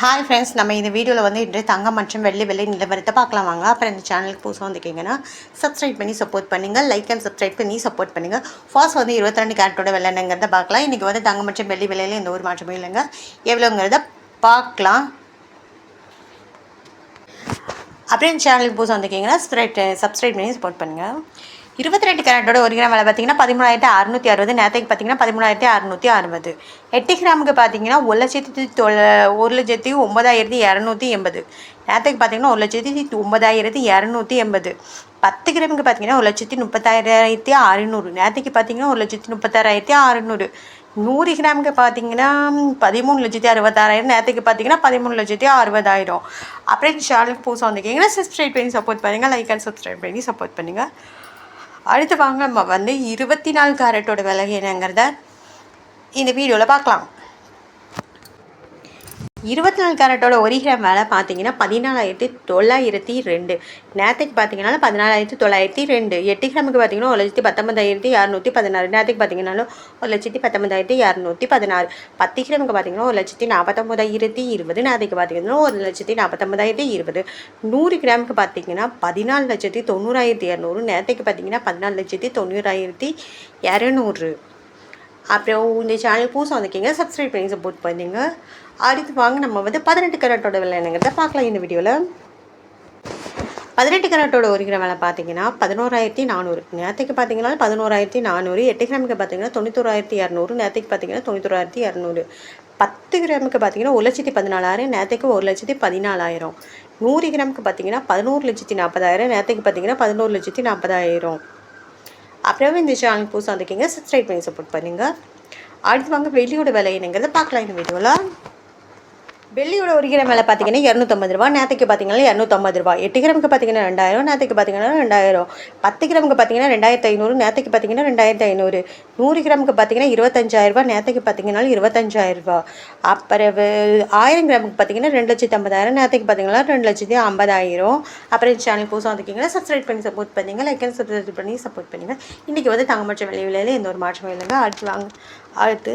Hi friends, நம்ம இந்த வீடியோவில் வந்து இன்று தங்கம் மற்றும் வெள்ளி விலை நிலவரத்தை பார்க்கலாம் வாங்க. அப்புறம் இந்த சேனலுக்கு புதுசாக வந்துக்கிங்கன்னா சப்ஸ்கிரைப் பண்ணி சப்போர்ட் பண்ணுங்கள், லைக் அண்ட் சப்ஸ்கிரைப் பண்ணி சப்போர்ட் பண்ணுங்கள். ஃபர்ஸ்ட் வந்து 22 கேரட்டோட விலைங்கிறத பார்க்கலாம். இன்றைக்கி வந்து தங்கம் மற்றும் வெள்ளி விலையில் எந்த ஒரு மாற்றமும் இல்லைங்க. எவ்வளோங்கிறத பார்க்கலாம். அப்படியே இந்த சேனலுக்கு புதுசாக வந்துக்கிங்கன்னா சப்ஸ்கிரைப் பண்ணி சப்போர்ட் பண்ணுங்கள். 22 கேரட்டோட 1 கிராம் விலை பார்த்தீங்கன்னா 13,660. நேற்றுக்கு பார்த்தீங்கன்னா 13,660. 8 கிராமுக்கு பார்த்தீங்கன்னா 1,09,280. நேற்றுக்கு பார்த்தீங்கன்னா 1,09,280. 10 கிராமுக்கு பார்த்தீங்கன்னா 1,30,600. நேற்றுக்கு பார்த்தீங்கன்னா 1,36,600. 100 கிராமுக்கு பார்த்தீங்கன்னா 13,66,000. நேற்றுக்கு பார்த்தீங்கன்னா 13,60,000. அப்படியே சேனலுக்கு புதுசாக வந்துக்கிங்கன்னா சப்ஸ்கிரைப் பண்ணி சப்போர்ட் பண்ணுங்கள், லைக் அண்ட் சப்ஸ்கிரைப் பண்ணி சப்போர்ட் பண்ணுங்கள். அடுத்து வாங்க நம்ம வந்து 24 கேரட்டோட விலை என்னங்கிறத இந்த வீடியோவில் பார்க்கலாம். 24 கேரட்டோட 1 கிராம் விலை பார்த்தீங்கன்னா 14,902. நேற்றுக்கு பார்த்தீங்கன்னா 14,902. 8 கிராமுக்கு பார்த்தீங்கன்னா 1,19,216. நேற்றுக்கு பார்த்தீங்கன்னாலும் 1,19,216. 10 கிராமுக்கு பார்த்தீங்கன்னா 1,49,020. நேற்றுக்கு பார்த்தீங்கன்னா 1,49,020. 100 கிராமுக்கு பார்த்தீங்கன்னா 14,90,200. நேற்றுக்கு பார்த்தீங்கன்னா 14,90,200. அப்புறம் இந்த சேனல் புதுசாக வந்துக்கிங்க, சப்ஸ்கிரைப் பண்ணி சப்போர்ட் பண்ணுங்க. அடுத்து வாங்க நம்ம வந்து 18 கேரட்டோட விலை என்னங்கிறத பார்க்கலாம் இந்த வீடியோவில். 18 கேரட்டோட 1 கிராம் விலை பார்த்தீங்கன்னா 11,400. நேற்றுக்கு பார்த்தீங்கன்னா 11,400. 8 கிராமுக்கு பார்த்தீங்கன்னா 91,200. நேற்றுக்கு பார்த்தீங்கன்னா 91,200. 10 கிராமுக்கு பார்த்தீங்கன்னா 1,14,000. நேற்றுக்கு 1,14,000. 100 கிராமுக்கு பார்த்தீங்கன்னா 11,40,000. நேற்றுக்கு பார்த்தீங்கன்னா 11,40,000. அப்புறமே இந்த சேனலுக்கு புதுசாக வந்துக்கிங்க, சப்ஸ்கிரைப் பண்ணி சப்போர்ட் பண்ணுங்கள். அடுத்து வாங்க வெள்ளியோட விலை என்னங்கிறத பார்க்கலாம் இந்த வீடியோவில். வெள்ளியோட 1 கிராம் விலை பார்த்தீங்கன்னா 250 ரூபா. நேற்றுக்கு பார்த்தீங்கன்னா 250 ரூபா. 8 கிராமுக்கு பார்த்தீங்கன்னா 2000. நேற்றுக்கு பார்த்தீங்கன்னா 2000. 10 கிராமுக்கு பார்த்தீங்கன்னா 2,500. நேற்றுக்கு பார்த்தீங்கன்னா 2,500. 100 கிராமுக்கு பார்த்தீங்கன்னா 25,000 ரூபா. நேற்றுக்கு பார்த்தீங்கன்னா 25,000 ரூபா. அப்புறம் 1000 கிராமுக்கு பார்த்தீங்கன்னா 2,50,000. நேற்றுக்கு பார்த்தீங்கன்னா 2,50,000. அப்புறம் சேனல் புதுசாக வந்துக்கிங்கன்னா சப்ஸ்கிரைப் பண்ணி சப்போர்ட் பண்ணுங்கள், லைக் அண்ட் சப்ஸ்கிரைப் பண்ணி சப்போர்ட் பண்ணுங்கள். இன்றைக்கி வந்து தங்கம் மற்றும் வெள்ளி விலையில் எந்த ஒரு மாற்றமும் இல்லைங்க. அடுத்து